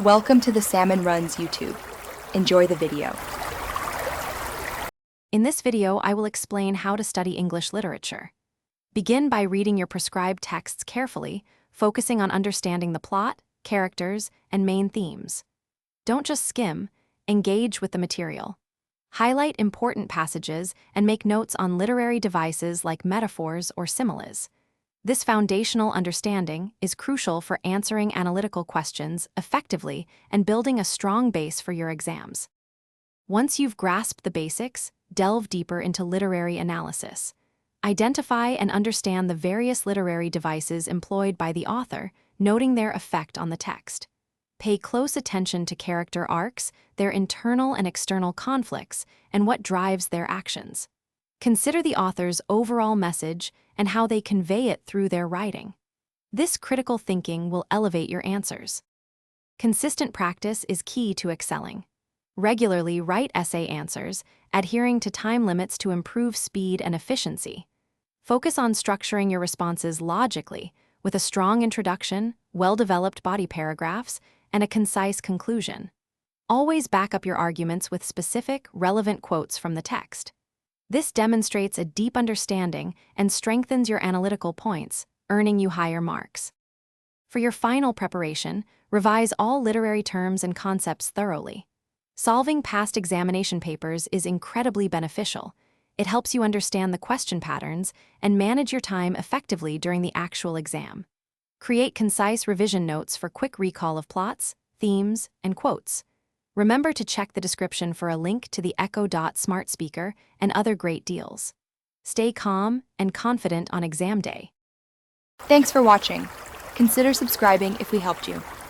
Welcome to the Salmon Runs YouTube. Enjoy the video. In this video, I will explain how to study English literature. Begin by reading your prescribed texts carefully, focusing on understanding the plot, characters, and main themes. Don't just skim, engage with the material. Highlight important passages and make notes on literary devices like metaphors or similes. This foundational understanding is crucial for answering analytical questions effectively and building a strong base for your exams. Once you've grasped the basics, delve deeper into literary analysis. Identify and understand the various literary devices employed by the author, noting their effect on the text. Pay close attention to character arcs, their internal and external conflicts, and what drives their actions. Consider the author's overall message and how they convey it through their writing. This critical thinking will elevate your answers. Consistent practice is key to excelling. Regularly write essay answers, adhering to time limits to improve speed and efficiency. Focus on structuring your responses logically, with a strong introduction, well-developed body paragraphs, and a concise conclusion. Always back up your arguments with specific, relevant quotes from the text. This demonstrates a deep understanding and strengthens your analytical points, earning you higher marks. For your final preparation, revise all literary terms and concepts thoroughly. Solving past examination papers is incredibly beneficial. It helps you understand the question patterns and manage your time effectively during the actual exam. Create concise revision notes for quick recall of plots, themes, and quotes. Remember to check the description for a link to the Echo Dot smart speaker and other great deals. Stay calm and confident on exam day. Thanks for watching. Consider subscribing if we helped you.